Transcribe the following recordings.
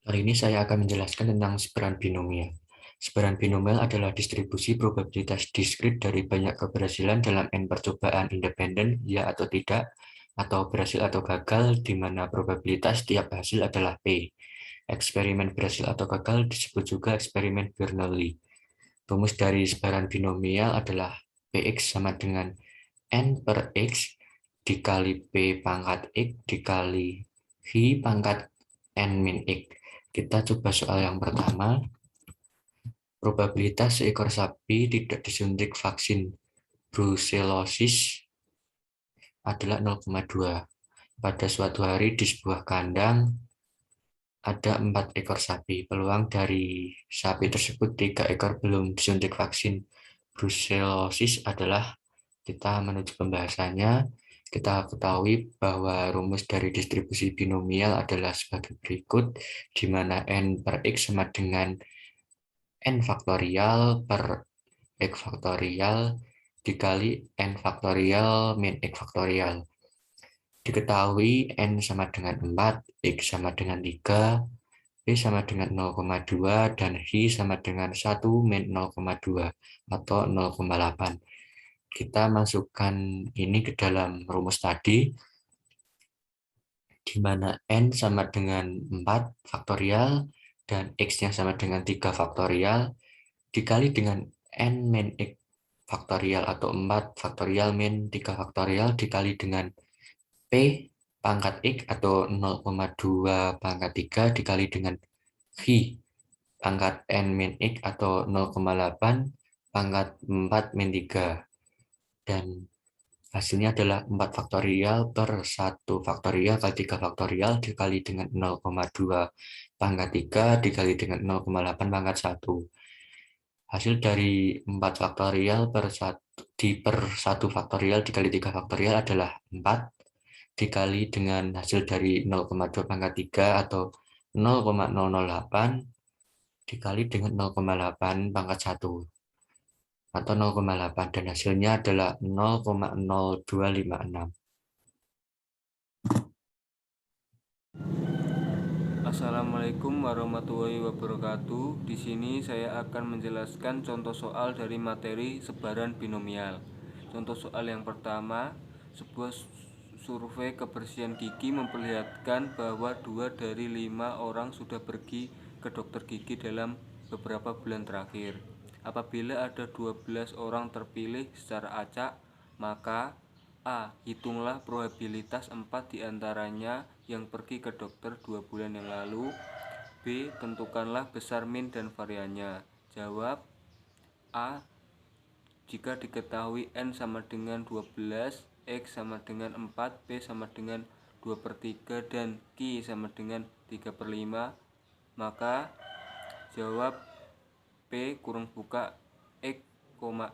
Kali ini saya akan menjelaskan tentang sebaran binomial. Sebaran binomial adalah distribusi probabilitas diskrit dari banyak keberhasilan dalam n percobaan independen, ya atau tidak, atau berhasil atau gagal, di mana probabilitas tiap hasil adalah P. Eksperimen berhasil atau gagal disebut juga eksperimen Bernoulli. Rumus dari sebaran binomial adalah Px sama dengan n per x dikali P pangkat x dikali V pangkat n min x. Kita coba soal yang pertama. Probabilitas seekor sapi tidak disuntik vaksin brucellosis adalah 0,2. Pada suatu hari di sebuah kandang ada 4 ekor sapi. Peluang dari sapi tersebut 3 ekor belum disuntik vaksin brucellosis adalah, kita menuju pembahasannya. Kita ketahui bahwa rumus dari distribusi binomial adalah sebagai berikut, di mana n per x sama dengan n faktorial per x faktorial dikali n faktorial min x faktorial. Diketahui n sama dengan 4, x sama dengan 3, p sama dengan 0,2, dan hi sama dengan 1 min 0,2 atau 0,8. Kita masukkan ini ke dalam rumus tadi, di mana n sama dengan 4 faktorial dan x-nya sama dengan 3 faktorial dikali dengan n min x faktorial atau 4 faktorial min 3 faktorial dikali dengan P pangkat X atau 0,2 pangkat 3 dikali dengan V pangkat N min X atau 0,8 pangkat 4 min 3. Dan hasilnya adalah 4 faktorial per 1 faktorial kali 3 faktorial dikali dengan 0,2 pangkat 3 dikali dengan 0,8 pangkat 1. Hasil dari 4 faktorial per 1 faktorial dikali 3 faktorial adalah 4 dikali dengan hasil dari 0,2 pangkat 3 atau 0,008 dikali dengan 0,8 pangkat 1 atau 0,8, dan hasilnya adalah 0,0256. Assalamualaikum warahmatullahi wabarakatuh. Di sini saya akan menjelaskan contoh soal dari materi sebaran binomial. Contoh soal yang pertama, sebuah survei kebersihan gigi memperlihatkan bahwa 2 dari 5 orang sudah pergi ke dokter gigi dalam beberapa bulan terakhir. Apabila ada 12 orang terpilih secara acak, maka A. Hitunglah probabilitas 4 diantaranya yang pergi ke dokter 2 bulan yang lalu. B. Tentukanlah besar min dan variannya. Jawab A. Jika diketahui n sama dengan 12, x sama dengan 4, p sama dengan 2/3, dan q sama dengan 3/5, maka jawab P kurung buka X,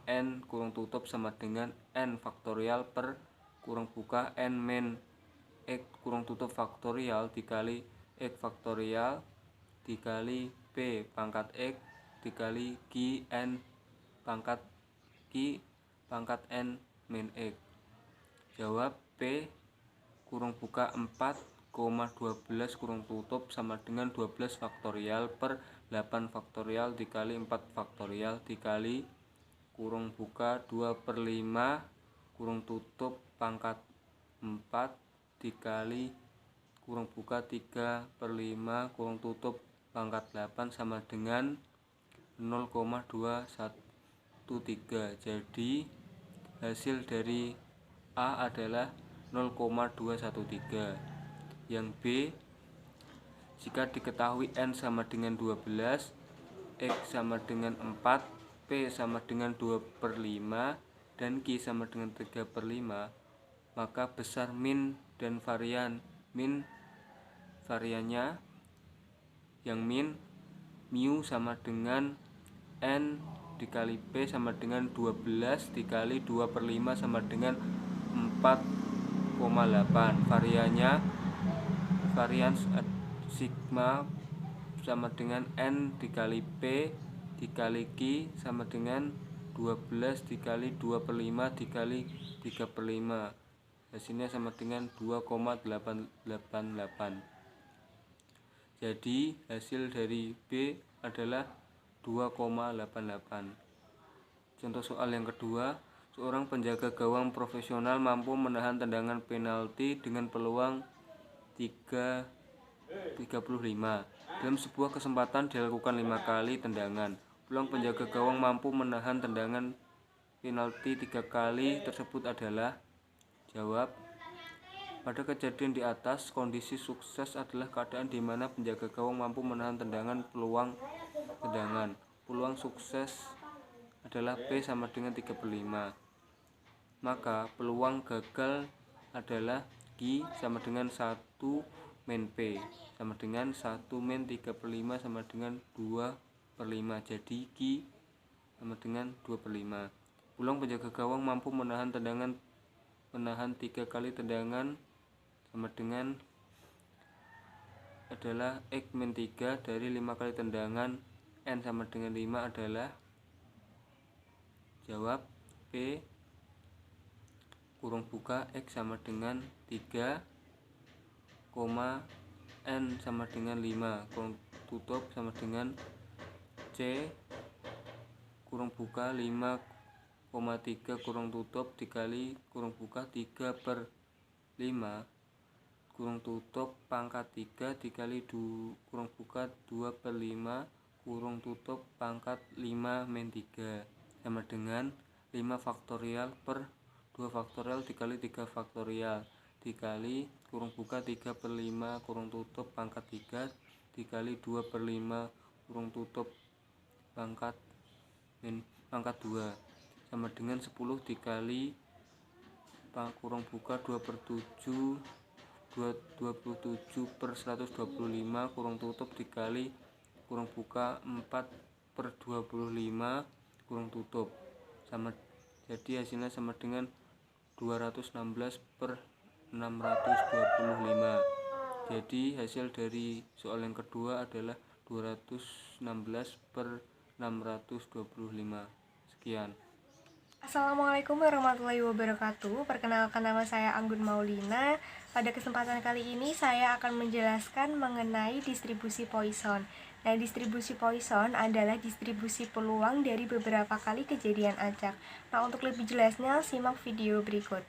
n kurung tutup sama dengan n faktorial per kurung buka n min X kurung tutup faktorial dikali X faktorial dikali P pangkat X dikali Q n pangkat Q pangkat n min X. Jawab P kurung buka 4,12 kurung tutup sama dengan 12 faktorial per 8 faktorial dikali 4 faktorial dikali kurung buka 2/5 kurung tutup pangkat 4 dikali kurung buka 3/5 kurung tutup pangkat 8 sama dengan 0,213. Jadi hasil dari A adalah 0,213. Yang B, jika diketahui n sama dengan 12, x sama dengan 4, p sama dengan 2/5, dan q sama dengan 3/5, maka besar min dan variannya yang min mu sama dengan n dikali p sama dengan 12 dikali 2/5 sama dengan 4,8. Varian sigma sama dengan n dikali p dikali q sama dengan 12 dikali 2/5 dikali 3/5. Hasilnya sama dengan 2,888. Jadi hasil dari B adalah 2,88. Contoh soal yang kedua, seorang penjaga gawang profesional mampu menahan tendangan penalti dengan peluang 35. Dalam sebuah kesempatan dilakukan 5 kali tendangan. Peluang penjaga gawang mampu menahan tendangan penalti 3 kali tersebut adalah. Jawab. Pada kejadian di atas, kondisi sukses adalah keadaan di mana penjaga gawang mampu menahan tendangan peluang tendangan. Peluang sukses adalah P sama dengan 3/5. Maka peluang gagal adalah Q sama dengan 1 min P sama dengan 1 min 3/5 sama dengan 2/5. Jadi Q sama dengan 2/5. Peluang penjaga gawang mampu menahan 3 kali tendangan sama dengan adalah X min 3 dari 5 kali tendangan. N sama dengan 5 adalah. Jawab. P kurung buka X sama dengan 3, N sama dengan 5, kurung tutup sama dengan C kurung buka 5,3 kurung tutup dikali kurung buka 3/5 kurung tutup pangkat 3 dikali kurung buka 2/5 kurung tutup pangkat 5 min 3 sama dengan 5 faktorial per 2 faktorial dikali 3 faktorial dikali kurung buka 3/5 kurung tutup pangkat 3 dikali 2/5 kurung tutup pangkat 2 sama dengan 10 dikali kurung buka 2/7 27/125 kurung tutup dikali kurung buka 4/25 kurung tutup sama, jadi hasilnya sama dengan 216/625. Jadi hasil dari soal yang kedua adalah 216/625. Sekian. Assalamualaikum warahmatullahi wabarakatuh. Perkenalkan, nama saya Anggun Maulina. Pada kesempatan kali ini saya akan menjelaskan mengenai distribusi Poisson. Nah, distribusi Poisson adalah distribusi peluang dari beberapa kali kejadian acak. Nah, untuk lebih jelasnya simak video berikut.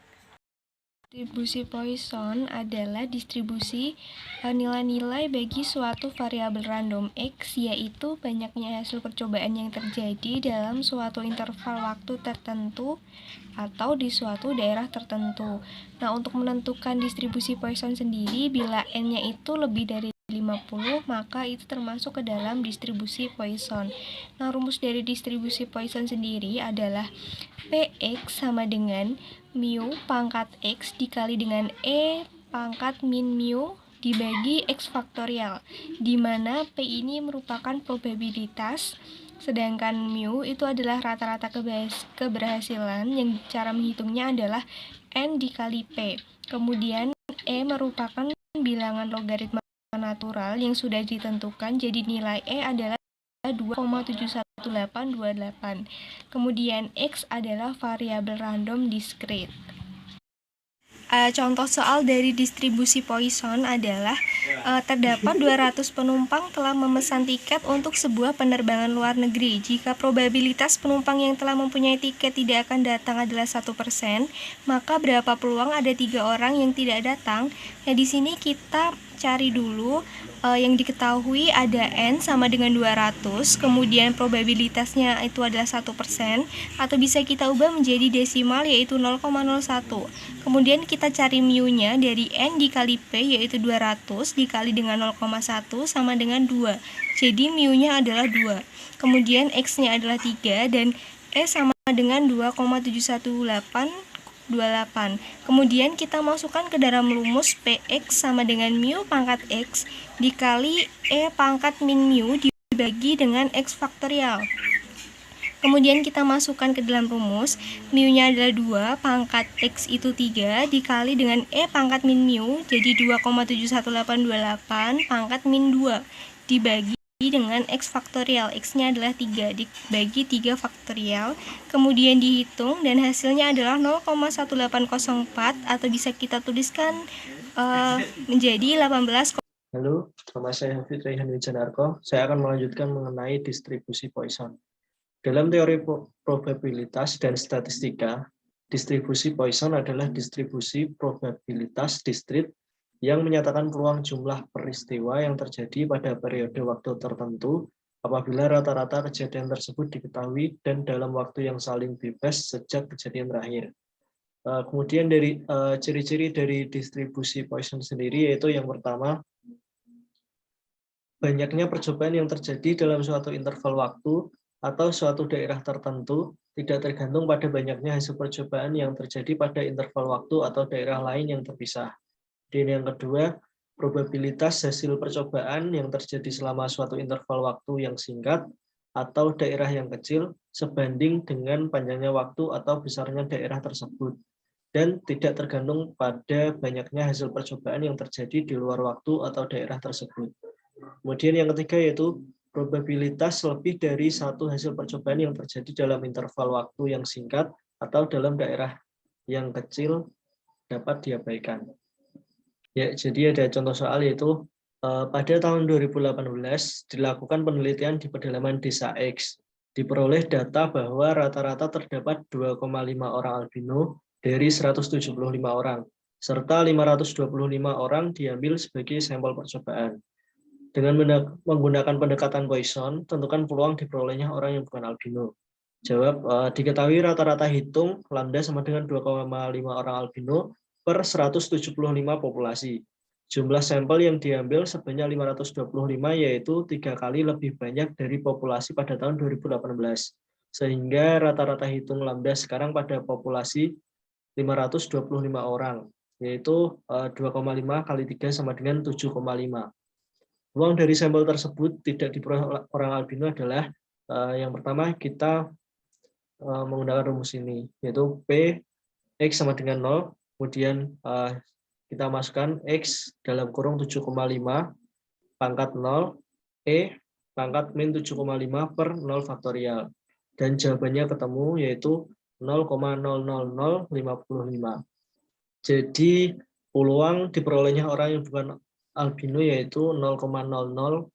Distribusi Poisson adalah distribusi nilai-nilai bagi suatu variabel random X, yaitu banyaknya hasil percobaan yang terjadi dalam suatu interval waktu tertentu atau di suatu daerah tertentu. Nah, untuk menentukan distribusi Poisson sendiri, bila N-nya itu lebih dari 50, maka itu termasuk ke dalam distribusi Poisson. Nah, rumus dari distribusi Poisson sendiri adalah Px sama dengan mu pangkat X dikali dengan E pangkat min mu dibagi X faktorial, di mana P ini merupakan probabilitas, sedangkan mu itu adalah rata-rata keberhasilan yang cara menghitungnya adalah N dikali P. Kemudian E merupakan bilangan logaritma natural yang sudah ditentukan, jadi nilai E adalah 2,71828. Kemudian X adalah variabel random discrete. Contoh soal dari distribusi Poisson adalah terdapat 200 penumpang telah memesan tiket untuk sebuah penerbangan luar negeri. Jika probabilitas penumpang yang telah mempunyai tiket tidak akan datang adalah 1%, maka berapa peluang ada 3 orang yang tidak datang? Nah, di sini kita cari dulu yang diketahui ada N sama dengan 200, kemudian probabilitasnya itu adalah 1%, atau bisa kita ubah menjadi desimal yaitu 0,01. Kemudian kita cari mu-nya dari N dikali P yaitu 200 dikali dengan 0,1 sama dengan 2. Jadi mu-nya adalah 2. Kemudian X-nya adalah 3 dan E sama dengan 2,71828. Kemudian kita masukkan ke dalam rumus Px sama dengan mu pangkat X dikali E pangkat min mu dibagi dengan X faktorial. Kemudian kita masukkan ke dalam rumus, mu-nya adalah 2, pangkat X itu 3 dikali dengan E pangkat min mu, jadi 2,71828 pangkat min 2 dibagi dengan X faktorial. X-nya adalah 3 dibagi 3 faktorial, kemudian dihitung dan hasilnya adalah 0,1804 atau bisa kita tuliskan menjadi 18,18. Halo, nama saya Hafid Raihan Wijanarko. Saya akan melanjutkan mengenai distribusi Poisson. Dalam teori probabilitas dan statistika, distribusi Poisson adalah distribusi probabilitas distrit yang menyatakan peluang jumlah peristiwa yang terjadi pada periode waktu tertentu apabila rata-rata kejadian tersebut diketahui dan dalam waktu yang saling bebas sejak kejadian terakhir. Kemudian dari ciri-ciri dari distribusi Poisson sendiri yaitu yang pertama, banyaknya percobaan yang terjadi dalam suatu interval waktu atau suatu daerah tertentu tidak tergantung pada banyaknya hasil percobaan yang terjadi pada interval waktu atau daerah lain yang terpisah. Dan yang kedua, probabilitas hasil percobaan yang terjadi selama suatu interval waktu yang singkat atau daerah yang kecil sebanding dengan panjangnya waktu atau besarnya daerah tersebut dan tidak tergantung pada banyaknya hasil percobaan yang terjadi di luar waktu atau daerah tersebut. Kemudian yang ketiga yaitu probabilitas lebih dari satu hasil percobaan yang terjadi dalam interval waktu yang singkat atau dalam daerah yang kecil dapat diabaikan. Ya, jadi ada contoh soal yaitu pada tahun 2018 dilakukan penelitian di pedalaman desa X. Diperoleh data bahwa rata-rata terdapat 2,5 orang albino dari 175 orang, serta 525 orang diambil sebagai sampel percobaan. Dengan menggunakan pendekatan Poisson, tentukan peluang diperolehnya orang yang bukan albino. Jawab, diketahui rata-rata hitung lambda sama dengan 2,5 orang albino per 175 populasi. Jumlah sampel yang diambil sebanyak 525 yaitu 3 kali lebih banyak dari populasi pada tahun 2018. Sehingga rata-rata hitung lambda sekarang pada populasi 525 orang, yaitu 2,5 kali 3 sama dengan 7,5. Peluang dari sampel tersebut tidak diperoleh orang albino adalah yang pertama kita menggunakan rumus ini, yaitu P X sama dengan 0, kemudian kita masukkan X dalam kurung 7,5 pangkat 0, E pangkat min 7,5 per 0 faktorial. Dan jawabannya ketemu yaitu 0,00055. Jadi peluang diperolehnya orang yang bukan albino yaitu 0,00055.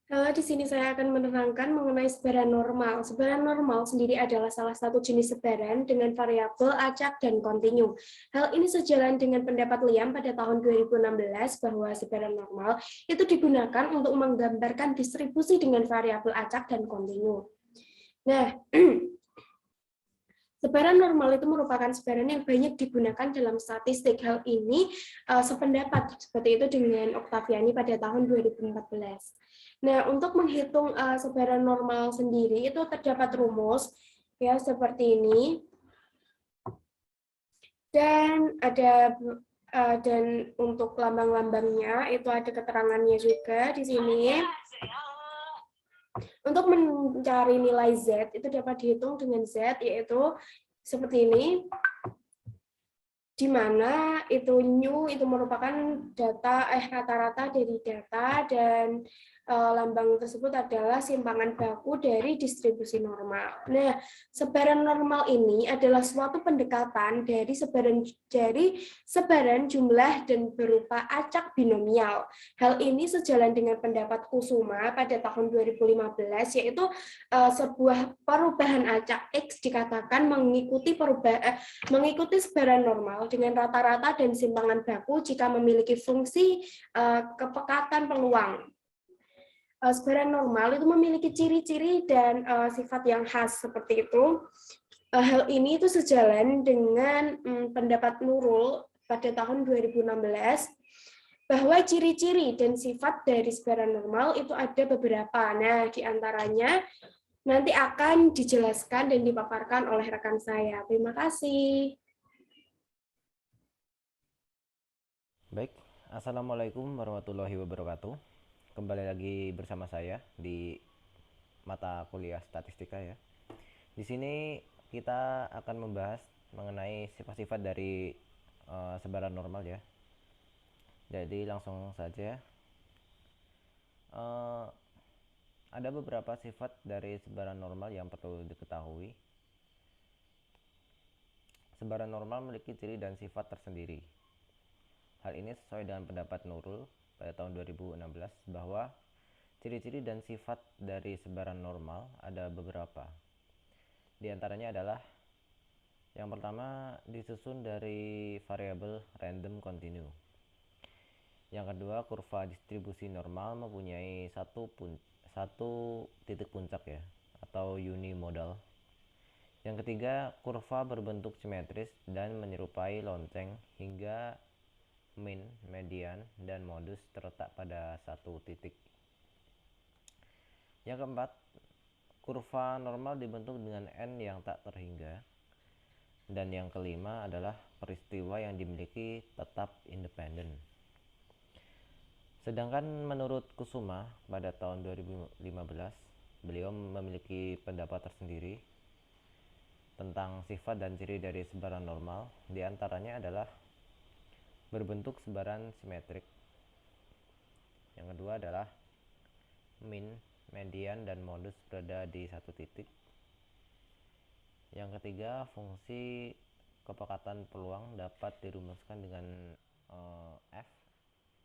Halo, di sini saya akan menerangkan mengenai sebaran normal. Sebaran normal sendiri adalah salah satu jenis sebaran dengan variabel acak dan kontinu. Hal ini sejalan dengan pendapat Liam pada tahun 2016 bahwa sebaran normal itu digunakan untuk menggambarkan distribusi dengan variabel acak dan kontinu. Nah, sebaran normal itu merupakan sebaran yang banyak digunakan dalam statistik. Hal ini sependapat seperti itu dengan Octaviani pada tahun 2014. Nah, untuk menghitung sebaran normal sendiri itu terdapat rumus ya seperti ini. Dan ada dan untuk lambang-lambangnya itu ada keterangannya juga di sini. Untuk mencari nilai Z itu dapat dihitung dengan Z yaitu seperti ini, di mana itu new itu merupakan data rata-rata dari data dan lambang tersebut adalah simpangan baku dari distribusi normal. Nah, sebaran normal ini adalah suatu pendekatan dari sebaran jumlah dan berupa acak binomial. Hal ini sejalan dengan pendapat Kusuma pada tahun 2015, yaitu sebuah perubahan acak X dikatakan mengikuti sebaran normal dengan rata-rata dan simpangan baku jika memiliki fungsi kepekatan peluang. Sebaran normal itu memiliki ciri-ciri dan sifat yang khas seperti itu. Hal ini itu sejalan dengan pendapat Nurul pada tahun 2016 bahwa ciri-ciri dan sifat dari sebaran normal itu ada beberapa. Nah, di antaranya nanti akan dijelaskan dan dipaparkan oleh rekan saya. Terima kasih. Baik, Assalamualaikum warahmatullahi wabarakatuh. Kembali lagi bersama saya di mata kuliah statistika ya. Di sini kita akan membahas mengenai sifat-sifat dari sebaran normal ya. Jadi langsung saja. Ada beberapa sifat dari sebaran normal yang perlu diketahui. Sebaran normal memiliki ciri dan sifat tersendiri. Hal ini sesuai dengan pendapat Nurul pada tahun 2016 bahwa ciri-ciri dan sifat dari sebaran normal ada beberapa. Di antaranya adalah yang pertama, disusun dari variabel random continue. Yang kedua, kurva distribusi normal mempunyai satu titik puncak ya, atau unimodal. Yang ketiga, kurva berbentuk simetris dan menyerupai lonceng hingga min, median, dan modus terletak pada satu titik. Yang keempat, kurva normal dibentuk dengan n yang tak terhingga. Dan yang kelima adalah peristiwa yang dimiliki tetap independen. Sedangkan menurut Kusuma pada tahun 2015, beliau memiliki pendapat tersendiri tentang sifat dan ciri dari sebaran normal. Di antaranya adalah berbentuk sebaran simetrik. Yang kedua adalah min, median, dan modus berada di satu titik. Yang ketiga, fungsi kepekatan peluang dapat dirumuskan dengan f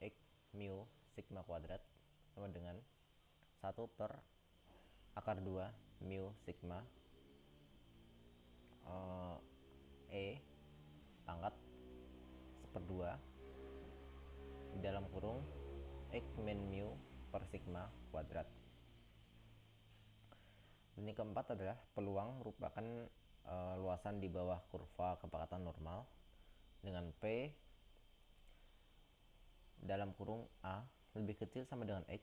x mu sigma kuadrat sama dengan 1 per akar 2 mu sigma e pangkat 1/2 di dalam kurung x min mu per sigma kuadrat. Dan yang keempat adalah peluang merupakan luasan di bawah kurva kepekatan normal dengan P dalam kurung A lebih kecil sama dengan X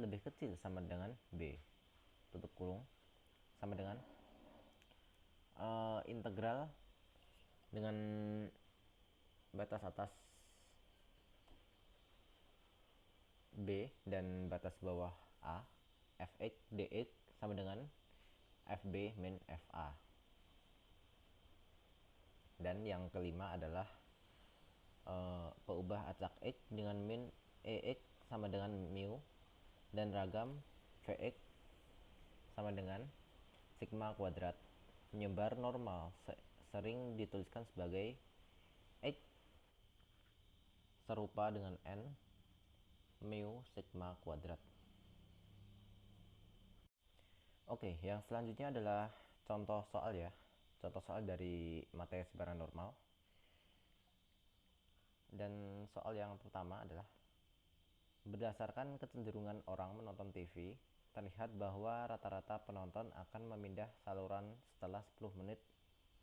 lebih kecil sama dengan B tutup kurung sama dengan integral dengan batas atas B dan batas bawah A fx dx sama dengan fb min fa. Dan yang kelima adalah peubah acak x dengan min ex sama dengan mu dan ragam vx sama dengan sigma kuadrat. Penyebar normal sering dituliskan sebagai x serupa dengan n mu sigma kuadrat. Oke, yang selanjutnya adalah contoh soal ya. Contoh soal dari materi sebaran normal. Dan soal yang pertama adalah berdasarkan kecenderungan orang menonton TV, terlihat bahwa rata-rata penonton akan memindah saluran setelah 10 menit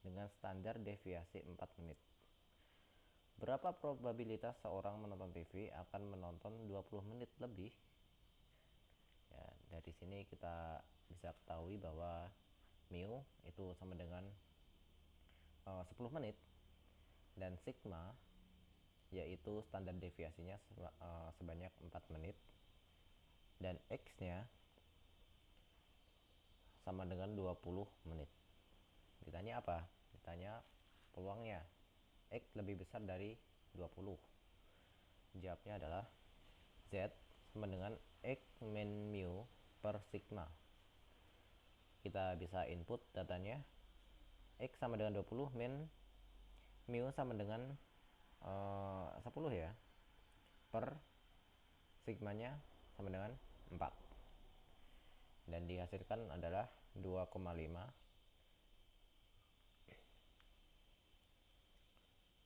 dengan standar deviasi 4 menit. Berapa probabilitas seorang menonton TV akan menonton 20 menit lebih? Ya, dari sini kita bisa ketahui bahwa mu itu sama dengan 10 menit dan sigma yaitu standar deviasinya sebanyak 4 menit dan x nya sama dengan 20 menit. Ditanya apa? Ditanya peluangnya x lebih besar dari 20. Jawabnya adalah z sama dengan x min mu per sigma. Kita bisa input datanya x sama dengan 20 min mu sama dengan 10 ya per sigmanya sama dengan 4 dan dihasilkan adalah 2,5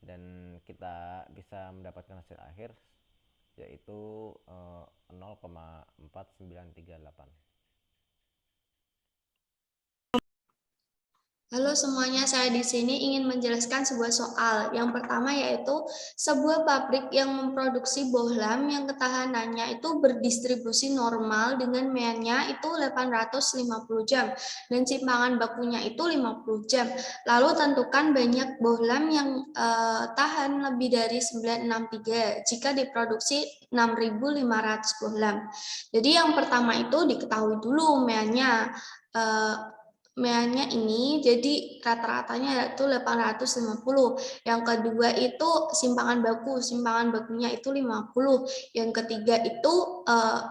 dan kita bisa mendapatkan hasil akhir yaitu 0,4938. Halo semuanya, saya di sini ingin menjelaskan sebuah soal. Yang pertama yaitu sebuah pabrik yang memproduksi bohlam yang ketahanannya itu berdistribusi normal dengan meannya itu 850 jam dan simpangan bakunya itu 50 jam. Lalu tentukan banyak bohlam yang tahan lebih dari 963 jika diproduksi 6.500 bohlam. Jadi yang pertama itu diketahui dulu meannya. Meannya ini jadi rata-ratanya itu 850. Yang kedua itu simpangan bakunya itu 50. Yang ketiga itu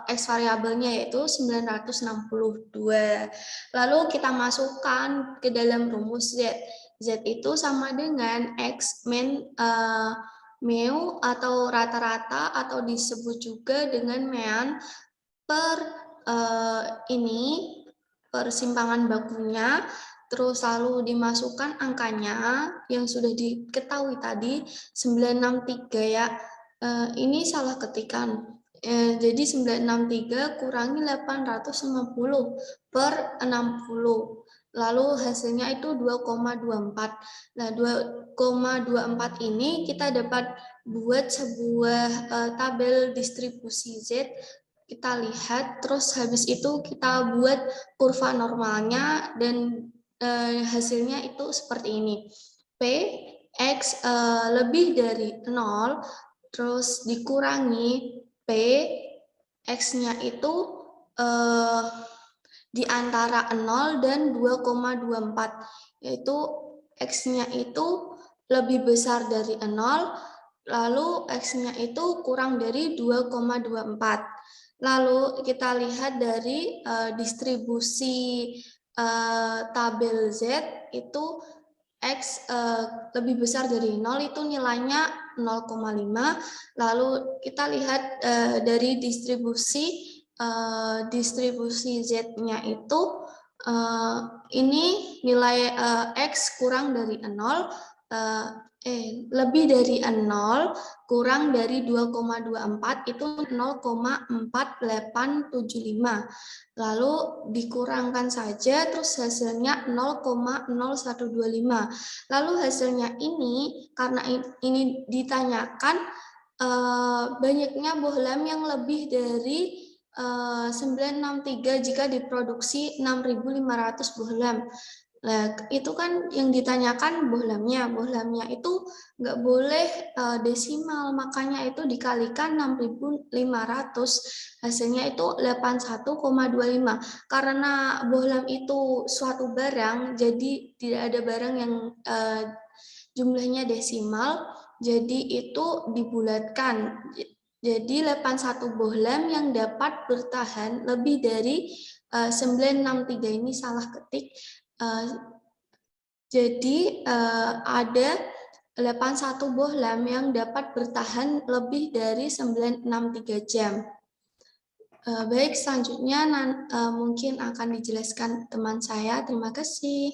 X variabelnya yaitu 962. Lalu kita masukkan ke dalam rumus Z. Z itu sama dengan X min mu atau rata-rata atau disebut juga dengan mean per persimpangan bakunya, terus lalu dimasukkan angkanya yang sudah diketahui tadi 963 ya. Ini salah ketikan. Jadi 963 kurangi 850 per 60. Lalu hasilnya itu 2,24. Nah, 2,24 ini kita dapat buat sebuah tabel distribusi Z. Kita lihat, terus habis itu kita buat kurva normalnya dan hasilnya itu seperti ini. P, X lebih dari 0, terus dikurangi P, X-nya itu di antara 0 dan 2,24, yaitu X-nya itu lebih besar dari 0, lalu X-nya itu kurang dari 2,24. Lalu kita lihat dari distribusi tabel Z itu X lebih besar dari 0 itu nilainya 0,5. Lalu kita lihat dari distribusi Z-nya itu ini nilai X kurang dari 0, lebih dari 0 kurang dari 2,24 itu 0,4875. Lalu dikurangkan saja terus hasilnya 0,0125. Lalu hasilnya ini karena ini ditanyakan banyaknya bohlam yang lebih dari 963 jika diproduksi 6.500 bohlam. Nah, itu kan yang ditanyakan bohlamnya. Bohlamnya itu nggak boleh desimal, makanya itu dikalikan 6.500, hasilnya itu 81,25. Karena bohlam itu suatu barang, jadi tidak ada barang yang jumlahnya desimal, jadi itu dibulatkan. Jadi 81 bohlam yang dapat bertahan lebih dari 963 ini salah ketik. Jadi ada 81 bohlam yang dapat bertahan lebih dari 963 jam. Baik, selanjutnya mungkin akan dijelaskan teman saya. Terima kasih.